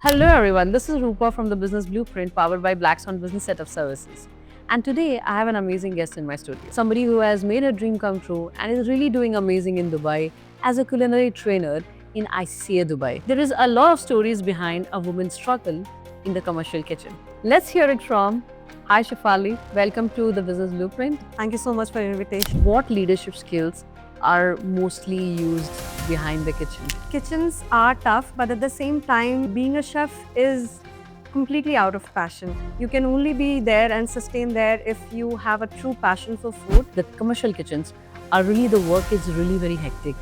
Hello everyone, this is Rupa from the Business Blueprint powered by Blackstone Business Setup Services. And today I have an amazing guest in my studio. Somebody who has made a dream come true and is really doing amazing in Dubai as a culinary trainer in ICA Dubai. There is a lot of stories behind a woman's struggle in the commercial kitchen. Let's hear it from Hi Shafali, welcome to the Business Blueprint. Thank you so much for your invitation. What leadership skills are mostly used behind the kitchen? Kitchens are tough, but at the same time, being a chef is completely out of passion. You can only be there and sustain there if you have a true passion for food. The commercial kitchens are really, the work is really very hectic,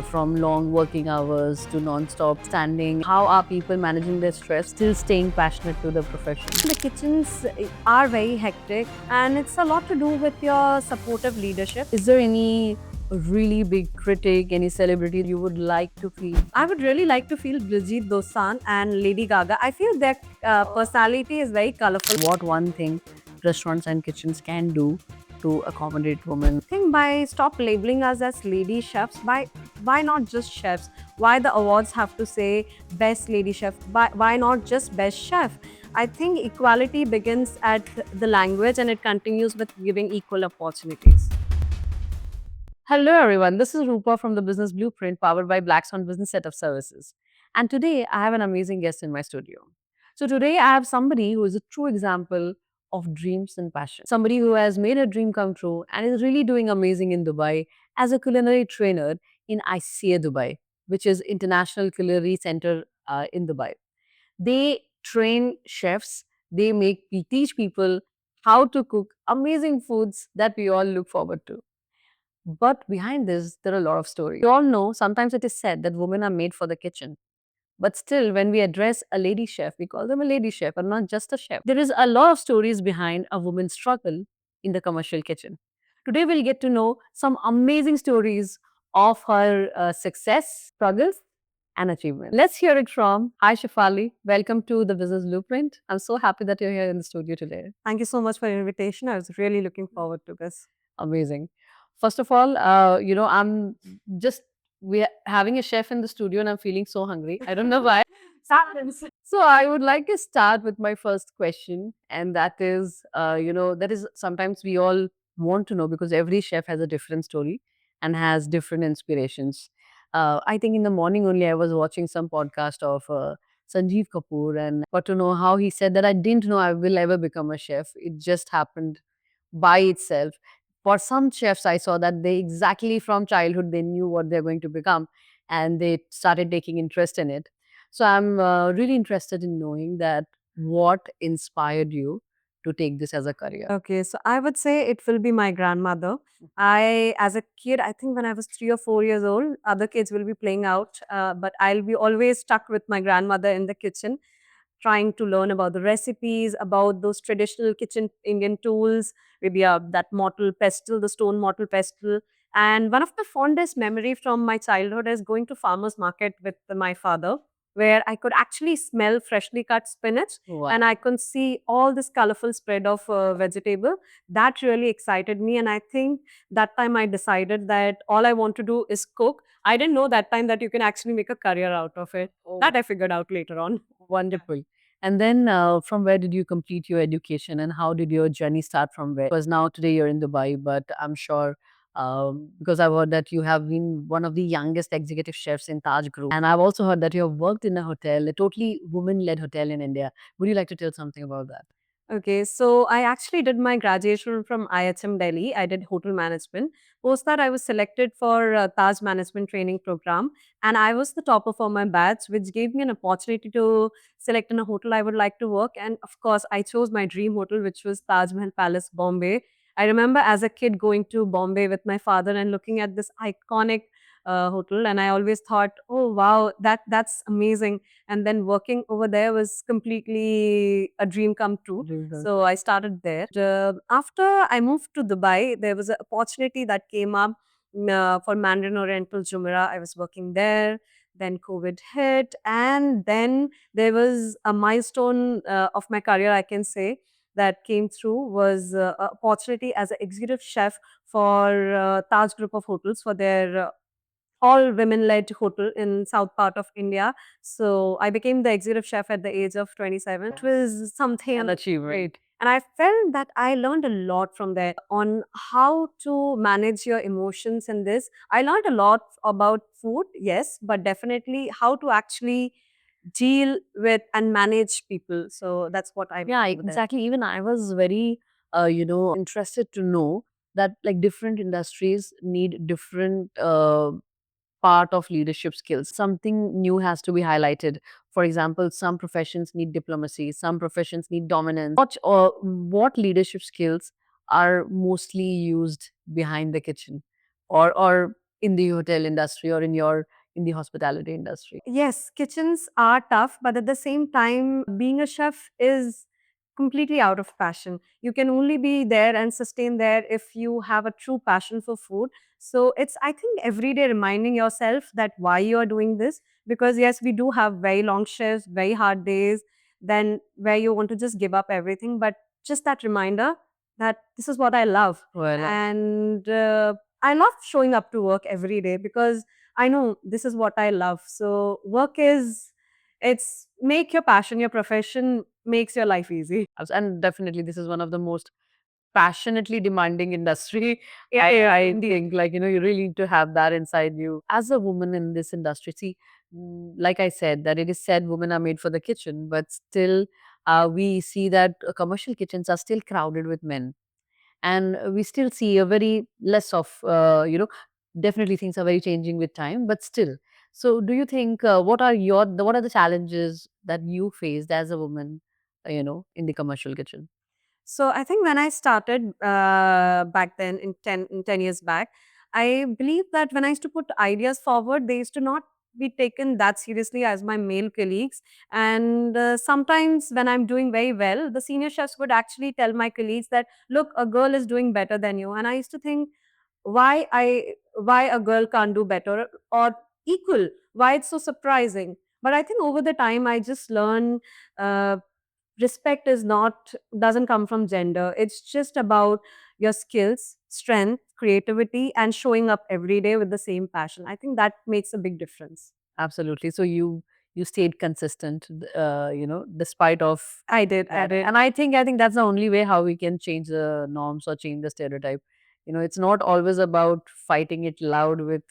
from long working hours to non-stop standing. How are people managing their stress, still staying passionate to the profession? The kitchens are very hectic, and it's a lot to do with your supportive leadership. Is there any really big critic, any celebrity you would like to feel? I would really like to feel Brigitte Dosan and Lady Gaga. I feel their personality is very colorful. What one thing restaurants and kitchens can do to accommodate women? I think by stop labeling us as lady chefs, why not just chefs? Why the awards have to say best lady chef? Why not just best chef? I think equality begins at the language and it continues with giving equal opportunities. Hello, everyone. This is Rupa from the Business Blueprint powered by Blackstone Business Setup Services. And today I have an amazing guest in my studio. So, today I have somebody who is a true example of dreams and passion. Somebody who has made a dream come true and is really doing amazing in Dubai as a culinary trainer in ICA Dubai, which is International Culinary Center in Dubai. They train chefs, teach people how to cook amazing foods that we all look forward to. But behind this, there are a lot of stories. We all know sometimes it is said that women are made for the kitchen. But still, when we address a lady chef, we call them a lady chef and not just a chef. There is a lot of stories behind a woman's struggle in the commercial kitchen. Today, we'll get to know some amazing stories of her success, struggles, and achievement. Let's hear it from Hi Shafali. Welcome to the Business Blueprint. I'm so happy that you're here in the studio today. Thank you so much for your invitation. I was really looking forward to this. Amazing. First of all, I'm just we're having a chef in the studio and I'm feeling so hungry. I don't know why. Silence. So I would like to start with my first question, and that is, that is sometimes we all want to know because every chef has a different story and has different inspirations. I think in the morning only I was watching some podcast of Sanjeev Kapoor and got to know how he said that I didn't know I will ever become a chef. It just happened by itself. For some chefs, I saw that they exactly from childhood they knew what they're going to become, and they started taking interest in it. So I'm really interested in knowing that what inspired you to take this as a career. Okay, so I would say it will be my grandmother. As a kid, I think when I was 3 or 4 years old, other kids will be playing out, but I'll be always stuck with my grandmother in the kitchen, trying to learn about the recipes, about those traditional kitchen Indian tools, maybe that mortar pestle, the stone mortar pestle. And one of the fondest memory from my childhood is going to farmers market with my father, where I could actually smell freshly cut spinach Wow. and I could see all this colorful spread of vegetable. That really excited me, and I think that time I decided that all I want to do is cook. I didn't know that time that you can actually make a career out of it. Oh, That I figured out later on. wonderful. And then from where did you complete your education and how did your journey start from where? Because now today you're in Dubai, but I'm sure because I've heard that you have been one of the youngest executive chefs in Taj Group. And I've also heard that you have worked in a hotel, a totally woman led hotel in India. Would you like to tell something about that? Okay, so I actually did my graduation from IHM Delhi. I did hotel management. Post that, I was selected for Taj Management Training Program, and I was the topper for my batch, which gave me an opportunity to select in a hotel I would like to work. And of course, I chose my dream hotel, which was Taj Mahal Palace, Bombay. I remember as a kid going to Bombay with my father and looking at this iconic hotel, and I always thought, "Oh wow, that's amazing." And then working over there was completely a dream come true. So I started there. After I moved to Dubai, there was an opportunity that came up for Mandarin Oriental Jumeirah. I was working there. Then COVID hit, and then there was a milestone of my career, I can say, that came through was a opportunity as an executive chef for Taj Group of Hotels for their all women-led hotel in south part of India. So I became the executive chef at the age of 27. It was something An achievement. great. And I felt that I learned a lot from there on how to manage your emotions in this. I learned a lot about food, yes, but definitely how to actually deal with and manage people. So that's what I Yeah, learned over there. exactly. Even I was very, interested to know that like different industries need different part of leadership skills. Something new has to be highlighted. For example, some professions need diplomacy, some professions need dominance. What leadership skills are mostly used behind the kitchen, or in the hotel industry, or in the hospitality industry? Yes, kitchens are tough, but at the same time, being a chef is completely out of passion. You can only be there and sustain there if you have a true passion for food. So it's, I think, every day reminding yourself that why you are doing this. Because yes, we do have very long shifts, very hard days, then where you want to just give up everything. But just that reminder that this is what I love. Well, And I love showing up to work every day because I know this is what I love. So work is, it's make your passion your profession, makes your life easy. and definitely this is one of the most passionately demanding industry. Yeah, yeah, I indeed. think like you really need to have that inside you as a woman in this industry. See, like I said, that it is said women are made for the kitchen, but still we see that commercial kitchens are still crowded with men, and we still see a very less of definitely things are very changing with time, but still. So do you think what are the challenges that you faced as a woman, in the commercial kitchen? So I think when I started back then in 10 years back, I believe that when I used to put ideas forward, they used to not be taken that seriously as my male colleagues. And sometimes when I'm doing very well, the senior chefs would actually tell my colleagues that, look, a girl is doing better than you. And I used to think, why a girl can't do better or equal, why it's so surprising. But I think over the time I just learned uh, respect is not, doesn't come from gender. It's just about your skills, strength, creativity, and showing up every day with the same passion. I think that makes a big difference. Absolutely. So you stayed consistent, despite of I that. did. And I think that's the only way how we can change the norms or change the stereotype. It's not always about fighting it loud with,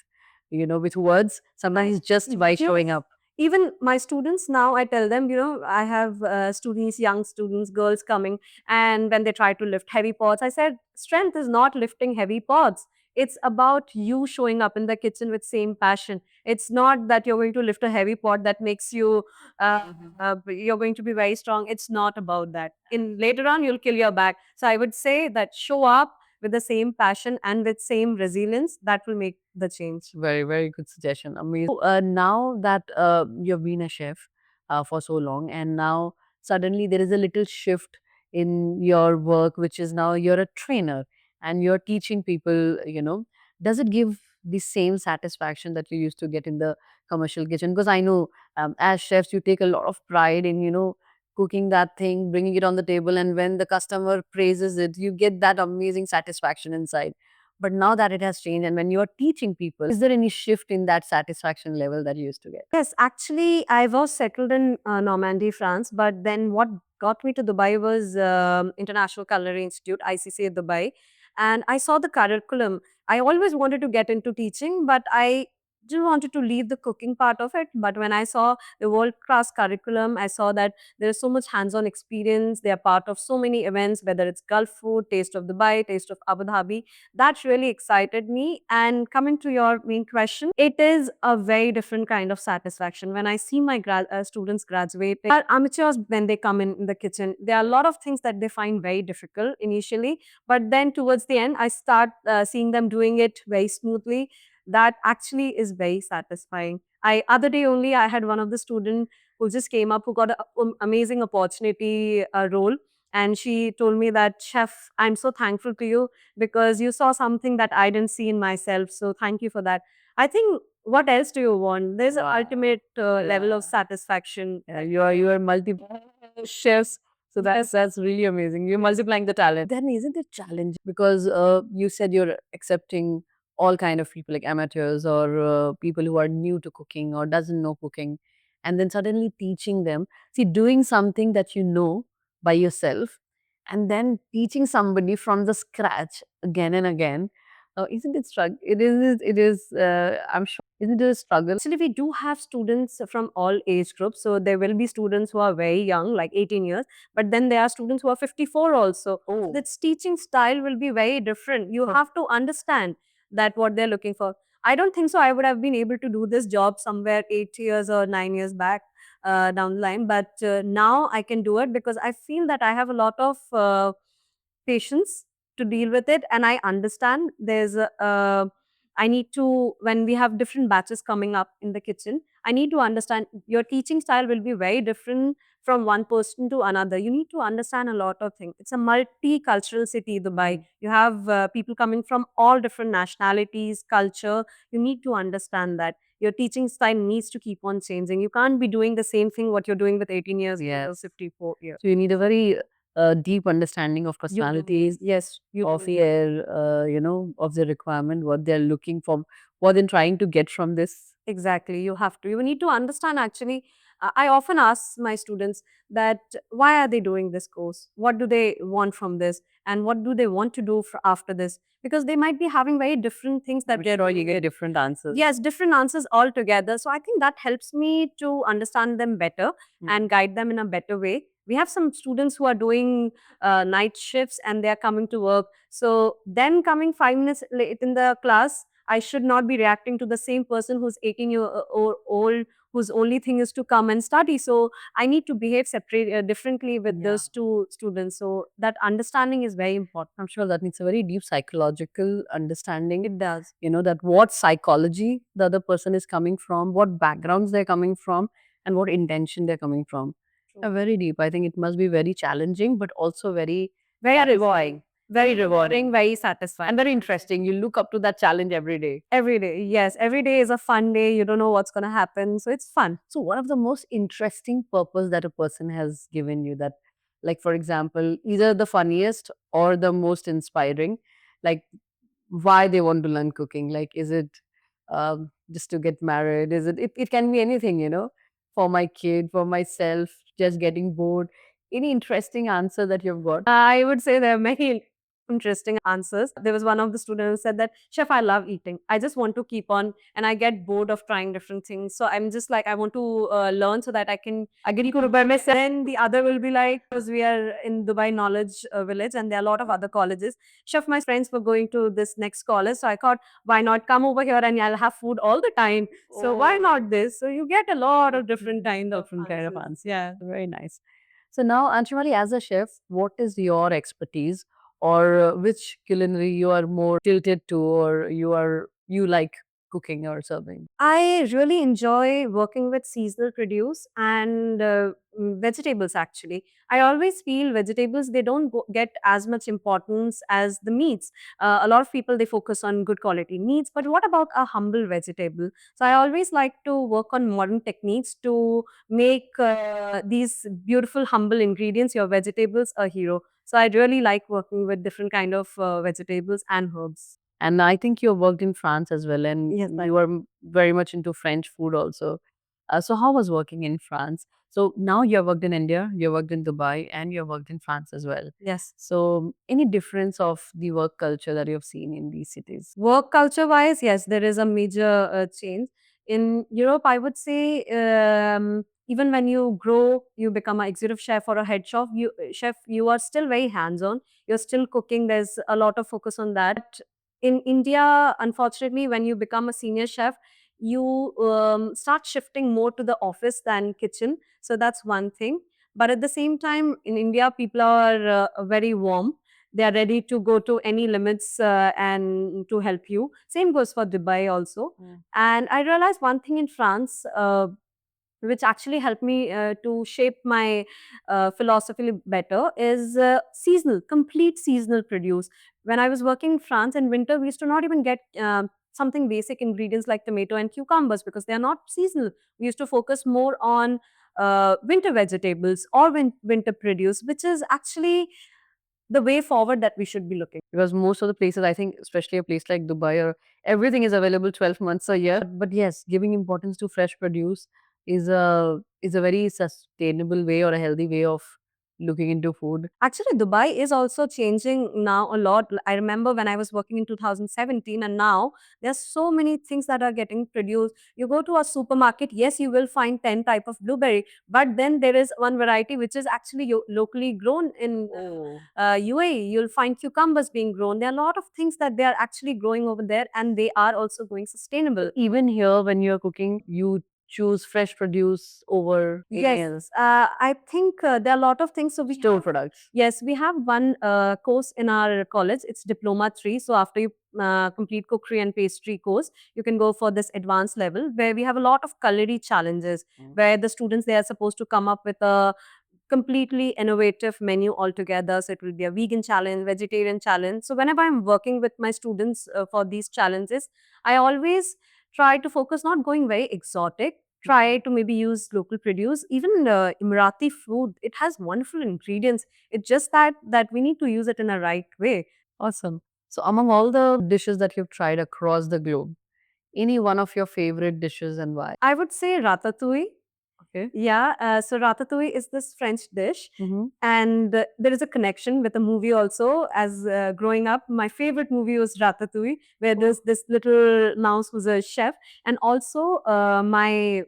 with words. Sometimes it's just by showing Yes. up. Even my students now, I tell them, I have students, young students, girls coming, and when they try to lift heavy pots, I said, strength is not lifting heavy pots. It's about you showing up in the kitchen with same passion. It's not that you're going to lift a heavy pot that makes you, you're going to be very strong. It's not about that. In later on, you'll kill your back. So I would say that show up with the same passion and with same resilience. That will make the change. Very, very good suggestion. Amazing. So, now that you've been a chef for so long, and now suddenly there is a little shift in your work, which is now you're a trainer and you're teaching people, does it give the same satisfaction that you used to get in the commercial kitchen? Because I know as chefs, you take a lot of pride in, cooking that thing, bringing it on the table, and when the customer praises it, you get that amazing satisfaction inside. But now that it has changed, and when you're teaching people, is there any shift in that satisfaction level that you used to get? Yes, actually, I was settled in Normandy, France, but then what got me to Dubai was International Culinary Institute, ICC Dubai, and I saw the curriculum. I always wanted to get into teaching, but I didn't wanted to leave the cooking part of it. But when I saw the world-class curriculum, I saw that there is so much hands-on experience. They are part of so many events, whether it's Gulf Food, Taste of Dubai, Taste of Abu Dhabi. That really excited me. And coming to your main question, it is a very different kind of satisfaction when I see my students graduate. They are amateurs when they come in the kitchen. There are a lot of things that they find very difficult initially, but then towards the end, I start seeing them doing it very smoothly. That actually is very satisfying. I other day only I had one of the student who just came up who got an amazing opportunity role, and she told me that, chef, I'm so thankful to you because you saw something that I didn't see in myself. So thank you for that. I think, what else do you want? There's an Wow. ultimate level Yeah. of satisfaction. Yeah, you are multiple chefs. So that's really amazing. You're multiplying the talent. Then isn't it challenging? Because you said you're accepting all kind of people like amateurs or people who are new to cooking or doesn't know cooking, and then suddenly teaching them. See, doing something that you know by yourself and then teaching somebody from the scratch again and again, isn't it struggle? It is, I'm sure, isn't it a struggle? Actually, we do have students from all age groups. So there will be students who are very young, like 18 years, but then there are students who are 54 also. So Oh, this teaching style will be very different. You Huh. have to understand that what they're looking for. I don't think so I would have been able to do this job somewhere 8 years or 9 years back down the line. But now I can do it because I feel that I have a lot of patience to deal with it, and I understand there's a I need to, when we have different batches coming up in the kitchen, I need to understand your teaching style will be very different from one person to another. You need to understand a lot of things. It's a multicultural city, Dubai. You have people coming from all different nationalities, culture. You need to understand that your teaching style needs to keep on changing. You can't be doing the same thing what you're doing with 18 years or Yes. 54 years. So you need a very deep understanding of You do. personalities, Yes, you of do. their, of the requirement, what they're looking for, what they're trying to get from this. Exactly. You have to. You need to understand actually. I often ask my students that why are they doing this course? What do they want from this? And what do they want to do after this? Because they might be having very different things that I'm they're sure you doing. get different answers. Yes, different answers altogether. So I think that helps me to understand them better and guide them in a better way. We have some students who are doing night shifts and they are coming to work. So then coming 5 minutes late in the class, I should not be reacting to the same person who's 18 year old, whose only thing is to come and study. So I need to behave separate differently with Yeah. those two students. So that understanding is very important. I'm sure that needs a very deep psychological understanding. It does. That what psychology the other person is coming from, what backgrounds they're coming from, and what intention they're coming from. True. Very deep. I think it must be very challenging, but also very Very satisfying. rewarding. Very rewarding, very satisfying. And very interesting. You look up to that challenge every day. Every day, yes. Every day is a fun day. You don't know what's going to happen. So it's fun. So, one of the most interesting purpose that a person has given you, that, like, for example, either the funniest or the most inspiring, like, why they want to learn cooking? Like, is it just to get married? It can be anything, for my kid, for myself, just getting bored. Any interesting answer that you've got? I would say there are many interesting answers. There was one of the students who said that, Chef, I love eating. I just want to keep on, and I get bored of trying different things. So I'm just like, I want to learn so that I can cook by myself. Then the other will be like, because we are in Dubai Knowledge Village, and there are a lot of other colleges. Chef, my friends were going to this next college. So I thought, why not come over here and I'll have food all the time? So why not this? So you get a lot of different kind of answers. Yeah. Very nice. So now, Anshumali, as a chef, what is your expertise, or which culinary you are more tilted to, or you like cooking or serving? I really enjoy working with seasonal produce and vegetables actually. I always feel vegetables, they don't get as much importance as the meats. A lot of people, they focus on good quality meats, but what about a humble vegetable? So I always like to work on modern techniques to make these beautiful humble ingredients, your vegetables, a hero. So I really like working with different kind of vegetables and herbs. And I think you worked in France as well, and Yes, you are very much into French food also. So how was working in France? So now you have worked in India, you have worked in Dubai, and you have worked in France as well. yes. So any difference of the work culture that you have seen in these cities? Work culture wise, yes, there is a major change. In Europe, I would say, even when you grow, you become an executive chef or a head chef, you are still very hands on. You're still cooking. There's a lot of focus on that. In India, unfortunately, when you become a senior chef, you start shifting more to the office than kitchen. So that's one thing. But at the same time, in India, people are very warm. They are ready to go to any limits and to help you. Same goes for Dubai also. And I realized one thing in France, which actually helped me to shape my philosophy better, is seasonal, complete seasonal produce. When I was working in France in winter, we used to not even get something basic ingredients like tomato and cucumbers because they are not seasonal. We used to focus more on winter vegetables or winter produce, which is actually the way forward that we should be looking. Because most of the places, I think, especially a place like Dubai, or everything is available 12 months a year. But yes, giving importance to fresh produce is a very sustainable way or a healthy way of looking into food. Actually, Dubai is also changing now a lot. I remember when I was working in 2017, and now there's so many things that are getting produced. You go to a supermarket, yes, you will find 10 type of blueberry, but then there is one variety which is actually locally grown in Oh. UAE. You'll find cucumbers being grown. There are a lot of things that they are actually growing over there, and they are also going sustainable. Even here, when you're cooking, you choose fresh produce over anything Yes, else. I think there are a lot of things. So we Store have, products. yes, we have one course in our college. It's Diploma 3. So after you complete cookery and pastry course, you can go for this advanced level where we have a lot of culinary challenges where the students, they are supposed to come up with a completely innovative menu altogether. So it will be a vegan challenge, vegetarian challenge. So whenever I'm working with my students for these challenges, I always try to focus not going very exotic. Try to maybe use local produce. Even Emirati food, it has wonderful ingredients. It's just that we need to use it in a right way. Awesome. So, among all the dishes that you've tried across the globe, any one of your favorite dishes and why? I would say ratatouille. Okay. Yeah, so ratatouille is this French dish, Mm-hmm. and there is a connection with a movie also. As growing up, my favorite movie was Ratatouille, where there's this little mouse who's a chef, and also my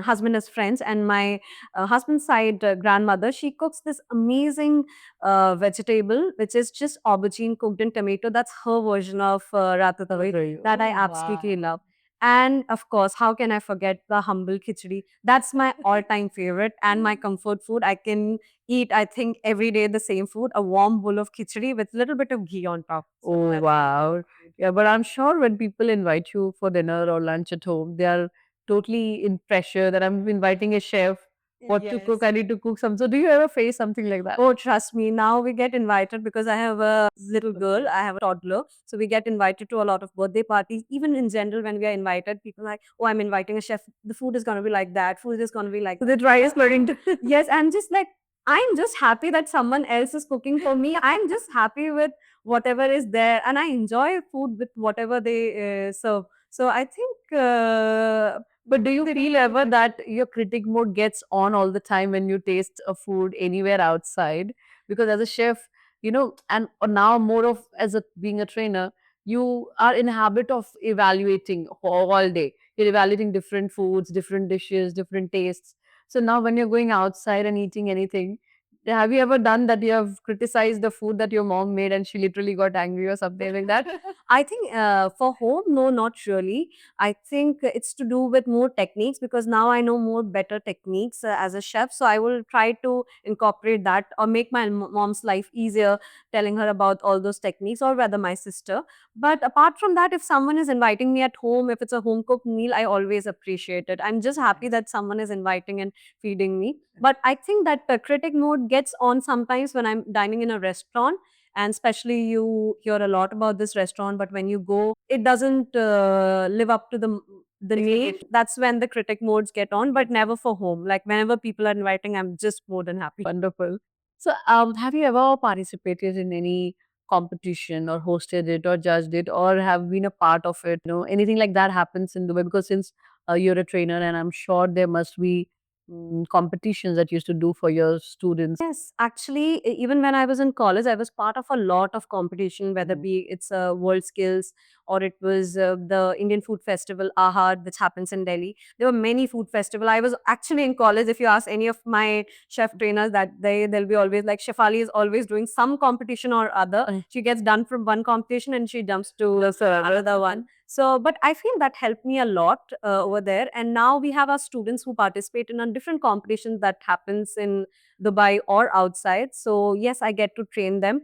husband is French, and my husband's side grandmother, she cooks this amazing vegetable, which is just aubergine cooked in tomato. That's her version of ratatouille that I absolutely love. And of course, how can I forget the humble khichdi? That's my all-time favorite and my comfort food. I can eat, I think, every day the same food, a warm bowl of khichdi with a little bit of ghee on top. So Oh, that's wow. Yeah, but I'm sure when people invite you for dinner or lunch at home, they are totally in pressure that I'm inviting a chef. What to cook? yes. I need to cook some. So, do you ever face something like that? Oh, trust me. Now we get invited because I have a little girl, I have a toddler. So we get invited to a lot of birthday parties. Even in general, when we are invited, people are like, oh, I'm inviting a chef. The food is going to be like that. Food is going to be like So, they try flirting to. yes, I'm just like, I'm just happy that someone else is cooking for me. I'm just happy with whatever is there. And I enjoy food with whatever they serve. So I think But do you feel ever that your critic mode gets on all the time when you taste a food anywhere outside? Because as a chef, and now more of as a being a trainer, you are in habit of evaluating all day. You're evaluating different foods, different dishes, different tastes. So now when you're going outside and eating anything, have you ever done that? You have criticized the food that your mom made and she literally got angry or something like that? I think for home, no, not really. I think it's to do with more techniques because now I know more better techniques as a chef. So I will try to incorporate that or make my mom's life easier, telling her about all those techniques, or rather my sister. But apart from that, if someone is inviting me at home, if it's a home cooked meal, I always appreciate it. I'm just happy that someone is inviting and feeding me. But I think that critic mode gets on sometimes when I'm dining in a restaurant, and especially you hear a lot about this restaurant, but when you go it doesn't live up to the name. That's when the critic modes get on, but never for home. Like whenever people are inviting, I'm just more than happy. Wonderful. So, have you ever participated in any competition or hosted it or judged it or have been a part of it? Anything like that happens in Dubai? Because since you're a trainer, and I'm sure there must be competitions that you used to do for your students. Yes, actually, even when I was in college, I was part of a lot of competition, whether be it's World Skills or it was the Indian Food Festival, Ahad, which happens in Delhi. There were many food festival. I was actually in college. If you ask any of my chef trainers, that they'll be always like, Shefali is always doing some competition or other. She gets done from one competition and she jumps to another one. So, but I feel that helped me a lot over there. And now we have our students who participate in a different competitions that happens in Dubai or outside. So yes, I get to train them.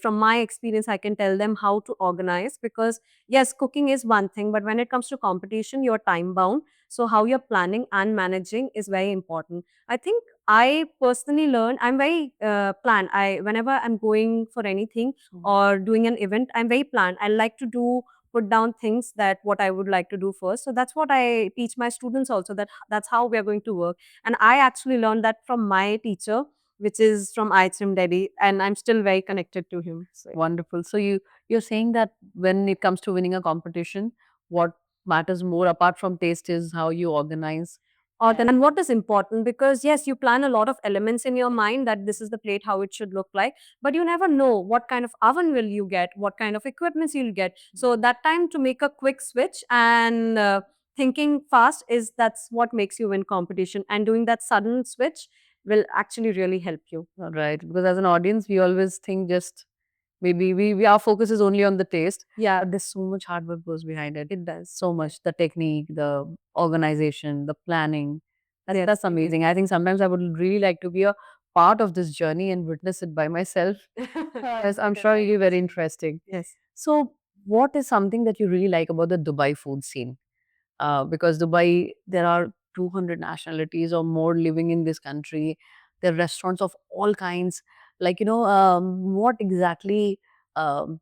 From my experience, I can tell them how to organize because yes, cooking is one thing, but when it comes to competition, you're time bound. So how you're planning and managing is very important. I think I personally learn. I'm very planned. Whenever I'm going for anything or doing an event, I'm very planned. I like to do put down things that what I would like to do first. So that's what I teach my students also. That's how we are going to work. And I actually learned that from my teacher. which is from IHM Delhi, and I'm still very connected to him. So, Wonderful. So you're saying that when it comes to winning a competition, what matters more apart from taste is how you organize. and what is important, because yes, you plan a lot of elements in your mind that this is the plate, how it should look like, but you never know what kind of oven will you get, what kind of equipments you'll get. So that time to make a quick switch and thinking fast is that's what makes you win competition, and doing that sudden switch will actually really help you. Right. Because as an audience, we always think just maybe we our focus is only on the taste, Yeah, but there's so much hard work goes behind it. it does. So much, the technique, the organization, the planning. Yes. That's amazing. I think sometimes I would really like to be a part of this journey and witness it by myself. Yes, I'm sure it'll be very interesting. Yes. So, what is something that you really like about the Dubai food scene? Because Dubai, there are 200 nationalities or more living in this country. There are restaurants of all kinds. Like, what exactly um,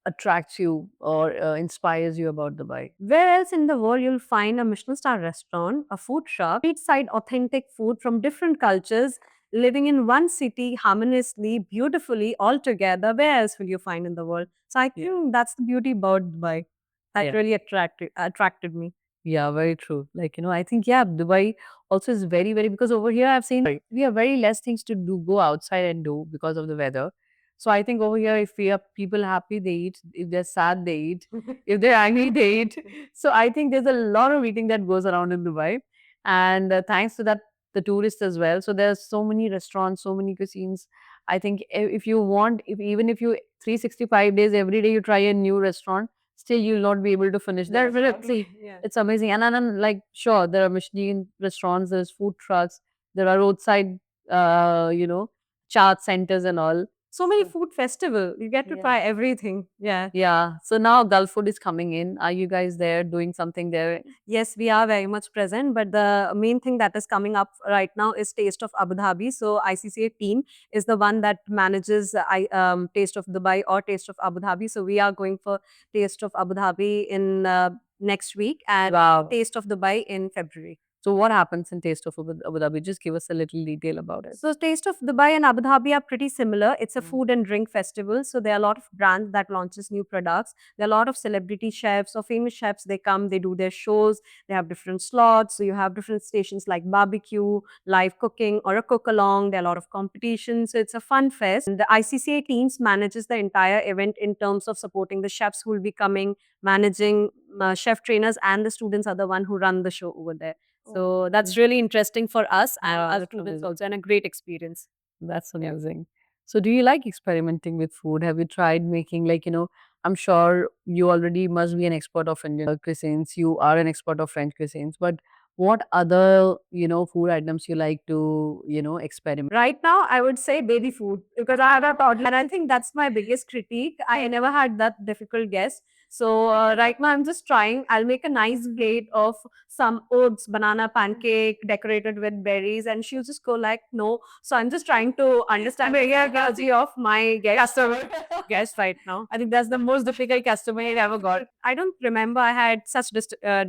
attracts you or inspires you about Dubai? Where else in the world you'll find a Michelin star restaurant, a food truck, street side authentic food from different cultures living in one city harmoniously, beautifully, all together? Where else will you find in the world? So I Yeah. think that's the beauty about Dubai. That Yeah. really attracted me. Yeah, very true. Like, I think, yeah, Dubai also is very, very, because over here I've seen we have very less things to do, go outside and do because of the weather. So I think over here, if we are people happy, they eat. If they're sad, they eat. If they're angry, they eat. So I think there's a lot of eating that goes around in Dubai. And thanks to that, the tourists as well. So there's so many restaurants, so many cuisines. I think if you want, if even if you 365 days, every day you try a new restaurant, still you'll not be able to finish that. Definitely. Yeah. It's amazing. And like, sure, there are Michelin restaurants, there's food trucks, there are roadside, chaat centers and all. So many food festival. You get to Yeah. try everything. Yeah. Yeah. So now Gulf food is coming in. Are you guys there doing something there? Yes, we are very much present, but the main thing that is coming up right now is Taste of Abu Dhabi. So ICCA team is the one that manages Taste of Dubai or Taste of Abu Dhabi. So we are going for Taste of Abu Dhabi in next week and Wow. Taste of Dubai in February. So what happens in Taste of Abu Dhabi? Just give us a little detail about it. So Taste of Dubai and Abu Dhabi are pretty similar. It's a Mm. food and drink festival. So there are a lot of brands that launches new products. There are a lot of celebrity chefs or famous chefs. They come, they do their shows. They have different slots. So you have different stations like barbecue, live cooking, or a cook along. There are a lot of competitions. So it's a fun fest. And the ICCA teams manages the entire event in terms of supporting the chefs who will be coming, managing chef trainers, and the students are the one who run the show over there. So that's really interesting for us and Yeah, our that's students amazing. also, and a great experience. That's amazing. So do you like experimenting with food? Have you tried making, like, I'm sure you already must be an expert of Indian cuisines. You are an expert of French cuisines, but what other, food items you like to, experiment? Right now, I would say baby food because I have a toddler, and I think that's my biggest critique. I never had that difficult guess. So right now, I'm just trying. I'll make a nice plate of some oats, banana pancake decorated with berries, and she'll just go like, "No." So I'm just trying to understand the energy of my customer guest right now. I think that's the most difficult customer you've ever got. I don't remember I had such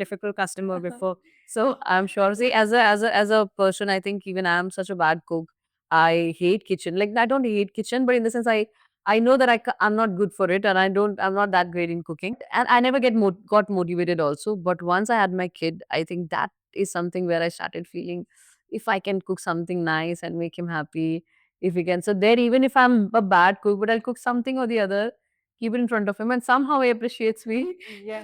difficult customer before. So I'm sure. See, as a person, I think even I'm such a bad cook. I hate kitchen. Like, I don't hate kitchen, but in the sense, I know that I'm not good for it, and I'm not that great in cooking, and I never got motivated also. But once I had my kid, I think that is something where I started feeling, if I can cook something nice and make him happy, if we can. So there, even if I'm a bad cook, but I'll cook something or the other, keep it in front of him, and somehow he appreciates me.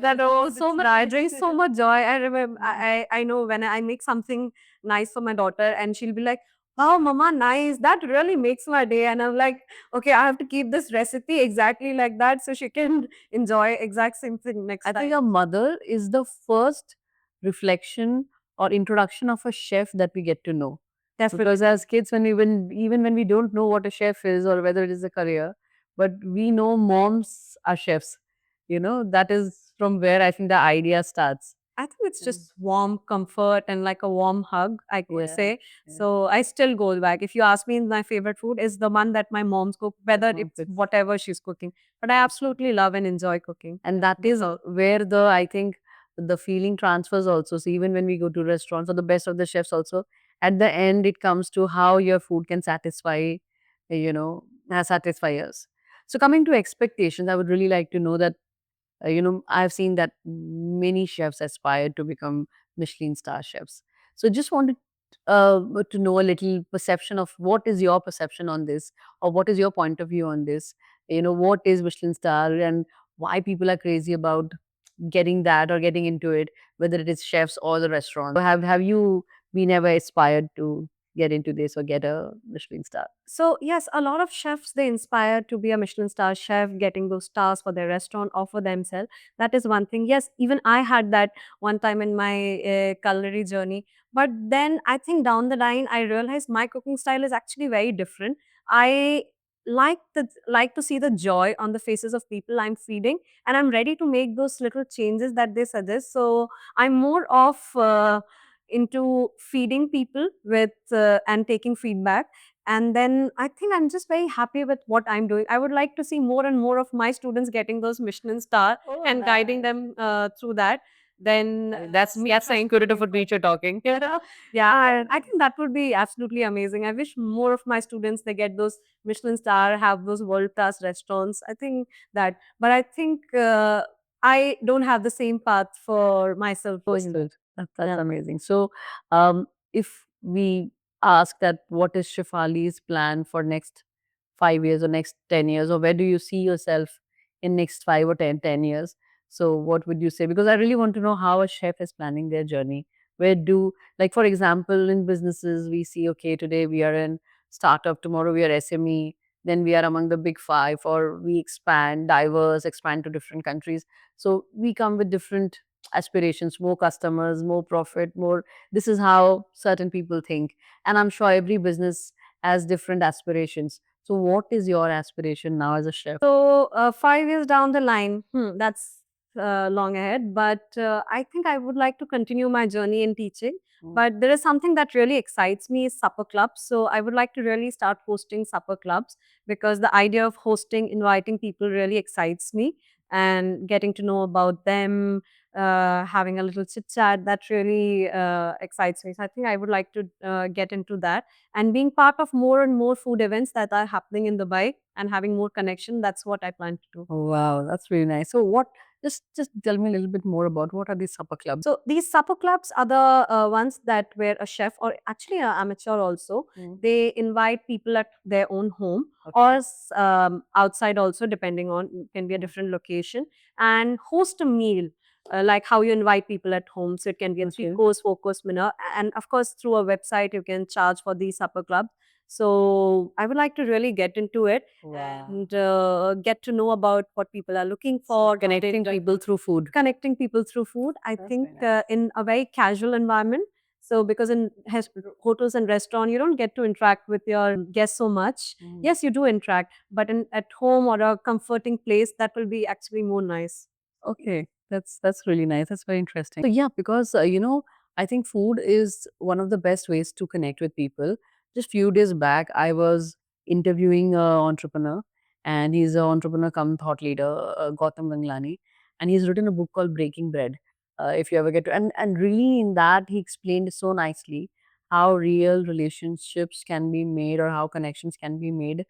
That so much. I Nice. drink so much joy. I remember. I know when I make something nice for my daughter, and she'll be like, "Wow, Mama, nice. That really makes my day." And I'm like, "Okay, I have to keep this recipe exactly like that so she can enjoy exact same thing next I think time." a mother is the first reflection or introduction of a chef that we get to know. Because Definitely. as kids, even when we don't know what a chef is or whether it is a career, but we know moms are chefs. That is from where I think the idea starts. I think it's just warm comfort and like a warm hug, I could Yeah. say. Yeah. So I still go back. If you ask me, my favorite food is the one that my mom's cook, whether Mom it's cooks. whatever she's cooking. But I absolutely love and enjoy cooking. And that is where I think the feeling transfers also. So even when we go to restaurants or the best of the chefs also, at the end it comes to how your food can satisfy, satisfy us. So coming to expectations, I would really like to know that, I've seen that many chefs aspire to become Michelin star chefs. So just wanted to know a little perception of what is your perception on this, or what is your point of view on this. What is Michelin star, and why people are crazy about getting that or getting into it, whether it is chefs or the restaurants. So have you been ever aspired to get into this or get a Michelin star? So yes, a lot of chefs they inspire to be a Michelin star chef, getting those stars for their restaurant or for themselves. That is one thing. Yes, even I had that one time in my culinary journey. But then I think down the line, I realized my cooking style is actually very different. I like to see the joy on the faces of people I'm feeding, and I'm ready to make those little changes that they suggest. So I'm more of into feeding people with and taking feedback, and then I think I'm just very happy with what I'm doing. I would like to see more and more of my students getting those Michelin star Oh, and guiding them through that. Then that's the spirit of what you're talking. yeah, I think that would be absolutely amazing. I wish more of my students they get those Michelin star, have those world class restaurants. I think that, but I think I don't have the same path for myself. Understood. That's amazing. So, if we ask that, what is Shifali's plan for next 5 years or next 10 years, or where do you see yourself in next 5 or 10 years? So, what would you say? Because I really want to know how a chef is planning their journey. Where do, like for example, in businesses we see, okay, today we are in startup, tomorrow we are SME, then we are among the big five, or we expand, diverse, expand to different countries. So we come with different aspirations, more customers, more profit, more. This is how certain people think. And I'm sure every business has different aspirations. So, what is your aspiration now as a chef? So 5 years down the line, that's long ahead. But I think I would like to continue my journey in teaching. But there is something that really excites me is supper clubs. So I would like to really start hosting supper clubs because the idea of hosting, inviting people really excites me, and getting to know about them, having a little chit chat, that really excites me. So I think I would like to get into that, and being part of more and more food events that are happening in Dubai and having more connection. That's what I plan to do. Oh, wow, that's really nice. So, what? Just tell me a little bit more about what are these supper clubs? So these supper clubs are the ones that where a chef or actually an amateur also they invite people at their own home or Okay. outside also, depending on can be a different location, and host a meal. Like how you invite people at home, so it can be a Okay. 3 course, 4 course dinner, and of course through a website you can charge for these supper clubs. So I would like to really get into it Wow. and get to know about what people are looking for, Connecting people through food. connecting people through food. I That's think very nice. in a very casual environment. So because in hotels and restaurant, you don't get to interact with your guests so much. Yes, you do interact, but in at home or a comforting place, that will be actually more nice. Okay, that's really nice. That's very interesting. So yeah, because I think food is one of the best ways to connect with people. Just few days back, I was interviewing an entrepreneur, and he's an entrepreneur come thought leader, Gautam Ganglani, and he's written a book called Breaking Bread. If you ever get to, and really in that he explained so nicely how real relationships can be made, or how connections can be made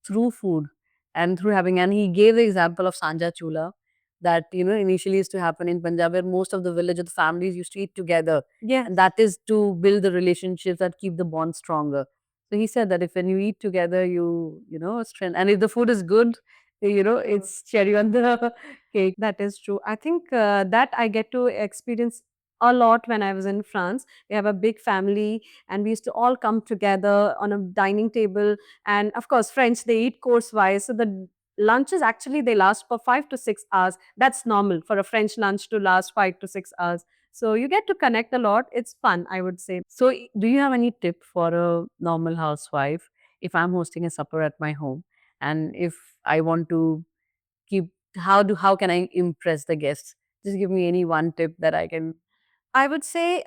through food and through having. And he gave the example of Sanja Chula, that initially used to happen in Punjab, where most of the village of the families used to eat together, Yes. and that is to build the relationships that keep the bond stronger. So he said that if when you eat together, strength, and if the food is good, it's cherry on the cake. That is true. I think that I get to experience a lot when I was in France. We have a big family and we used to all come together on a dining table. And of course, French, they eat course wise. So the lunches actually they last for 5 to 6 hours. That's normal for a French lunch to last 5 to 6 hours. So you get to connect a lot. It's fun, I would say. So, do you have any tip for a normal housewife if I'm hosting a supper at my home, and if I want to keep, how can I impress the guests? Just give me any one tip that I can. I would say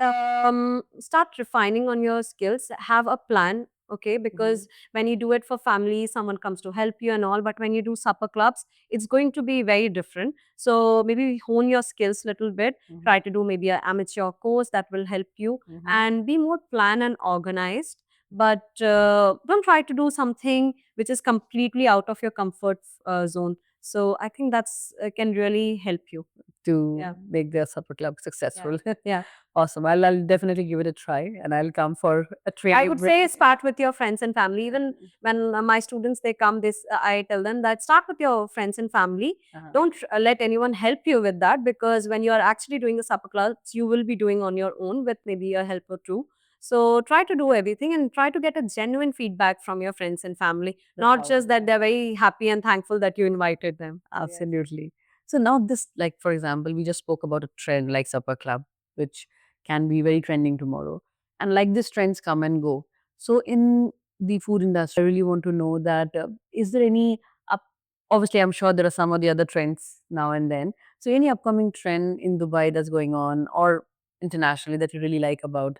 start refining on your skills. Have a plan. Okay, because when you do it for family, someone comes to help you and all, but when you do supper clubs, it's going to be very different. So maybe hone your skills a little bit, try to do maybe an amateur course that will help you, and be more planned and organized. But don't try to do something which is completely out of your comfort zone. So I think that's can really help you. To Yeah. make their supper club successful. Yeah. Awesome. I'll definitely give it a try and I'll come for a try. I would say start with your friends and family. Even when my students they come, this I tell them that start with your friends and family. Don't let anyone help you with that, because when you are actually doing the supper clubs, you will be doing on your own with maybe a helper too. So try to do everything and try to get a genuine feedback from your friends and family, not just that they're very happy and thankful that you invited them. Absolutely. So now this, like for example, we just spoke about a trend like supper club, which can be very trending tomorrow. And like this trends come and go. So in the food industry, I really want to know that is there any up obviously I'm sure there are some of the other trends now and then. So any upcoming trend in Dubai that's going on or internationally that you really like about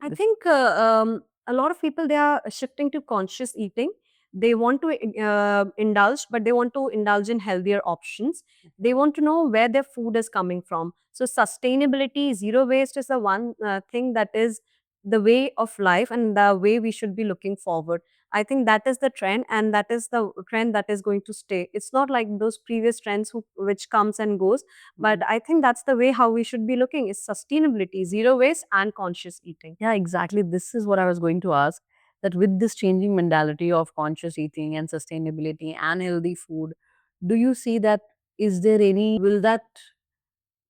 I this? think a lot of people they are shifting to conscious eating. They want to indulge, but they want to indulge in healthier options. They want to know where their food is coming from. So sustainability, zero waste is the one thing that is the way of life and the way we should be looking forward. I think that is the trend, and that is the trend that is going to stay. It's not like those previous trends which comes and goes, but I think that's the way how we should be looking is sustainability, zero waste, and conscious eating. Yeah, exactly. This is what I was going to ask. That with this changing mentality of conscious eating and sustainability and healthy food, do you see that is there any will that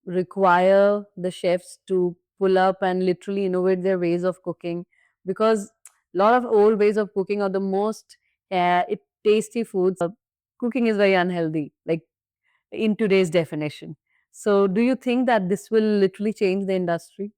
require the chefs to pull up and literally innovate their ways of cooking? Because a lot of old ways of cooking are the most tasty foods. Cooking is very unhealthy, like in today's definition. So, do you think that this will literally change the industry?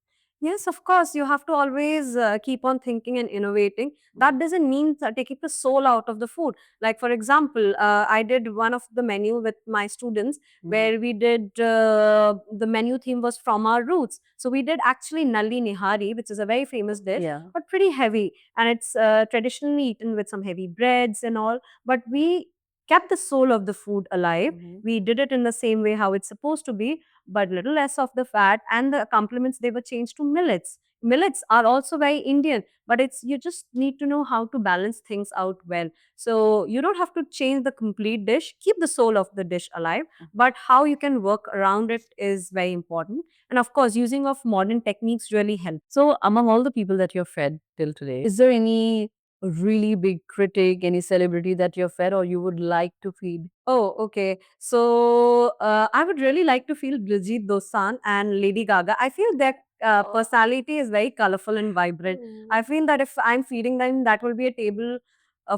Yes, of course. You have to always keep on thinking and innovating. That doesn't mean that taking the soul out of the food. Like, for example, I did one of the menu with my students where we did the menu theme was from our roots. So we did actually Nalli Nihari, which is a very famous dish, Yeah. but pretty heavy. And it's traditionally eaten with some heavy breads and all. But we kept the soul of the food alive. We did it in the same way how it's supposed to be, but little less of the fat, and the complements they were changed to millets. Millets are also very Indian, but it's you just need to know how to balance things out well. So you don't have to change the complete dish, keep the soul of the dish alive, but how you can work around it is very important. And of course, using of modern techniques really helps. So, among all the people that you've fed till today, is there any really big critic, any celebrity that you've fed or you would like to feed? Oh, okay. So I would really like to feel Brigitte Dosanjh and Lady Gaga. I feel their personality is very colorful and vibrant. I feel that if I'm feeding them, that will be a table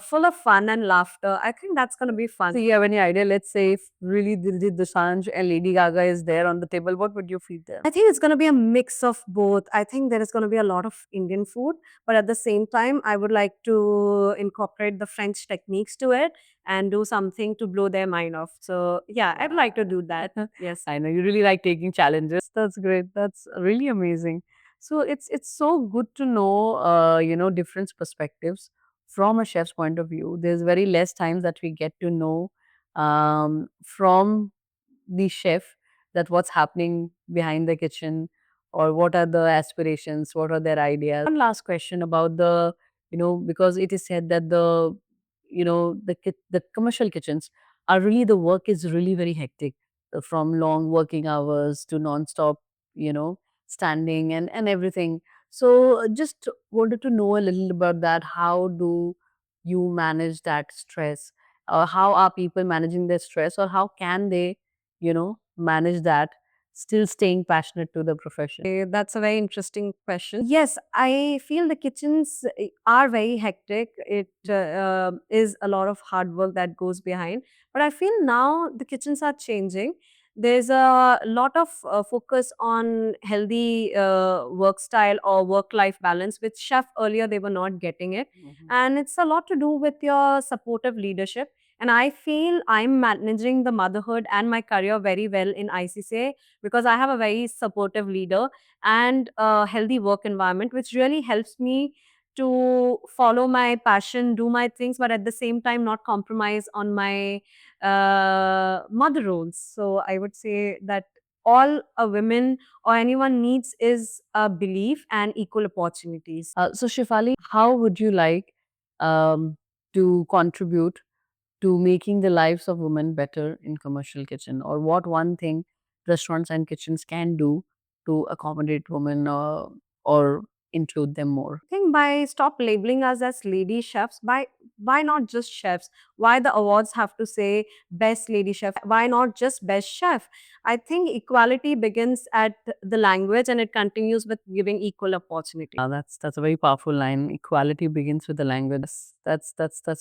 full of fun and laughter. I think that's going to be fun. So, you have any idea? Let's say if really Diljit Dosanjh and Lady Gaga is there on the table, what would you feed them? I think it's going to be a mix of both. I think there is going to be a lot of Indian food, but at the same time, I would like to incorporate the French techniques to it and do something to blow their mind off. So, yeah, I'd like to do that. Yes. I know you really like taking challenges. That's great. That's really amazing. So it's so good to know different perspectives from a chef's point of view. There's very less times that we get to know from the chef that what's happening behind the kitchen or what are the aspirations, what are their ideas. One last question about the because it is said that the commercial kitchens are really the work is really very hectic from long working hours to non-stop, you know, standing and everything. So just wanted to know a little about that. How do you manage that stress? Or how are people managing their stress? Or how can they, manage that, still staying passionate to the profession? That's a very interesting question. Yes, I feel the kitchens are very hectic. It is a lot of hard work that goes behind. But I feel now the kitchens are changing. There's a lot of focus on healthy work style or work life balance, which chef earlier they were not getting it. And it's a lot to do with your supportive leadership. And I feel I'm managing the motherhood and my career very well in ICCA because I have a very supportive leader and a healthy work environment, which really helps me to follow my passion, do my things, but at the same time not compromise on my mother roles. So I would say that all a women or anyone needs is a belief and equal opportunities. So Shifali, how would you like to contribute to making the lives of women better in commercial kitchen, or what one thing restaurants and kitchens can do to accommodate women or include them more? I think by stop labeling us as lady chefs, by why not just chefs? Why the awards have to say best lady chef? Why not just best chef? I think equality begins at the language and it continues with giving equal opportunity. That's a very powerful line. Equality begins with the language. That's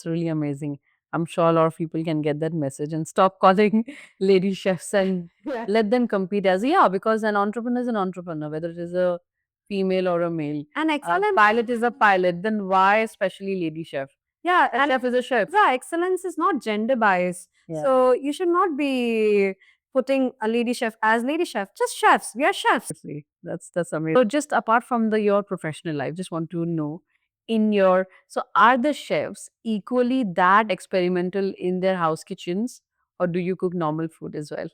really amazing. I'm sure a lot of people can get that message and stop calling lady chefs and Yeah. let them compete as, yeah, because an entrepreneur is an entrepreneur, whether it is a female or a male. And excellence, Pilot is a pilot. Then why especially lady chef? yeah, A and chef is a chef. yeah, excellence is not gender bias. Yeah. So you should not be putting a lady chef as lady chef. Just chefs. We are chefs. Absolutely. That's amazing. So just apart from the your professional life, just want to know in your, so are the chefs equally that experimental in their house kitchens, or do you cook normal food as well?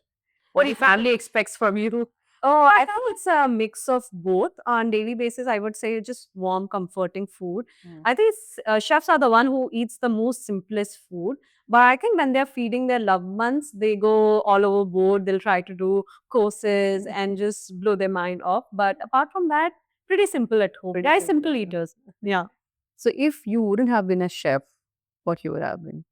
What your family expects from you? Oh, I think it's a mix of both. On daily basis, I would say just warm, comforting food. Mm. I think chefs are the one who eats the most simplest food. But I think when they're feeding their loved ones, they go all overboard. They'll try to do courses and just blow their mind off. But apart from that, pretty simple at home. Pretty Guys, simple. simple eaters. Yeah. So if you wouldn't have been a chef, what you would have been?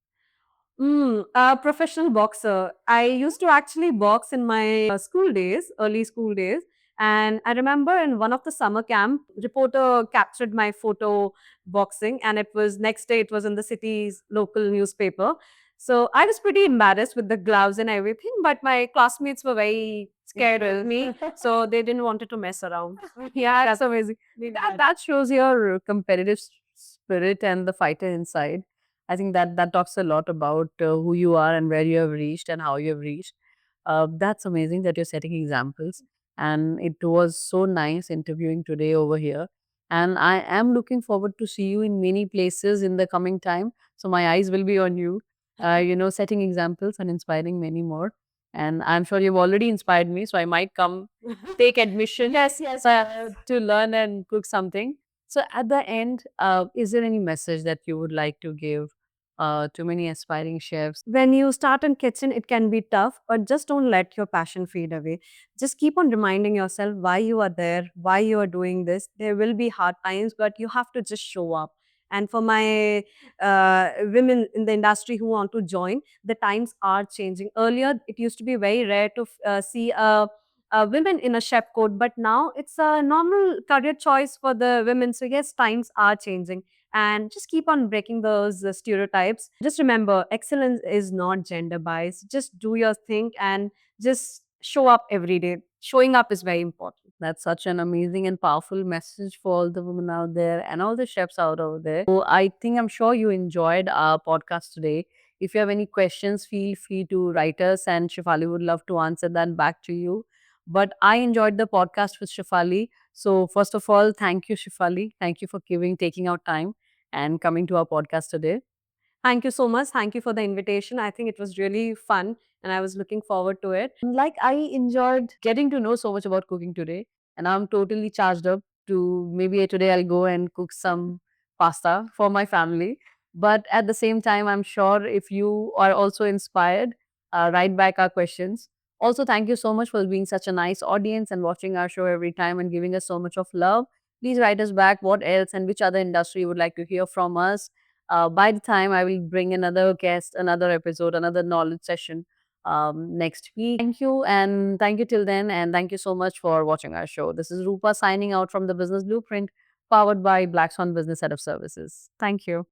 A professional boxer. I used to actually box in my school days, early school days. And I remember in one of the summer camp, reporter captured my photo boxing, and it was next day. It was in the city's local newspaper. So I was pretty embarrassed with the gloves and everything, but my classmates were very scared of me, so they didn't wanted to mess around. Yeah, that's amazing. Really That bad. that shows your competitive spirit and the fighter inside. I think that talks a lot about who you are and where you have reached and how you have reached. That's amazing that you're setting examples. And it was so nice interviewing today over here. And I am looking forward to see you in many places in the coming time. So my eyes will be on you, setting examples and inspiring many more. And I'm sure you've already inspired me. So I might come take admission. Yes. To learn and cook something. So at the end, is there any message that you would like to give to many aspiring chefs? When you start in kitchen, it can be tough, but just don't let your passion fade away. Just keep on reminding yourself why you are there, why you are doing this. There will be hard times, but you have to just show up. And for my women in the industry who want to join, the times are changing. Earlier, it used to be very rare to see a women in a chef coat, but now it's a normal career choice for the women. So yes, times are changing, and just keep on breaking those stereotypes. Just remember, excellence is not gender biased. Just do your thing and just show up every day. Showing up is very important. That's such an amazing and powerful message for all the women out there and all the chefs out over there. So I think I'm sure you enjoyed our podcast today. If you have any questions, feel free to write us, and Shifali would love to answer that back to you. But I enjoyed the podcast with Shifali. So first of all, thank you, Shifali. Thank you for taking out time and coming to our podcast today. Thank you so much. Thank you for the invitation. I think it was really fun and I was looking forward to it. Like, I enjoyed getting to know so much about cooking today, and I'm totally charged up to maybe today I'll go and cook some pasta for my family. But at the same time, I'm sure if you are also inspired, write back our questions. Also, thank you so much for being such a nice audience and watching our show every time and giving us so much of love. Please write us back what else and which other industry you would like to hear from us. By the time I will bring another guest, another episode, another knowledge session next week. Thank you, and thank you till then, and thank you so much for watching our show. This is Rupa signing out from the Business Blueprint, powered by Black Swan Business Set of Services. Thank you.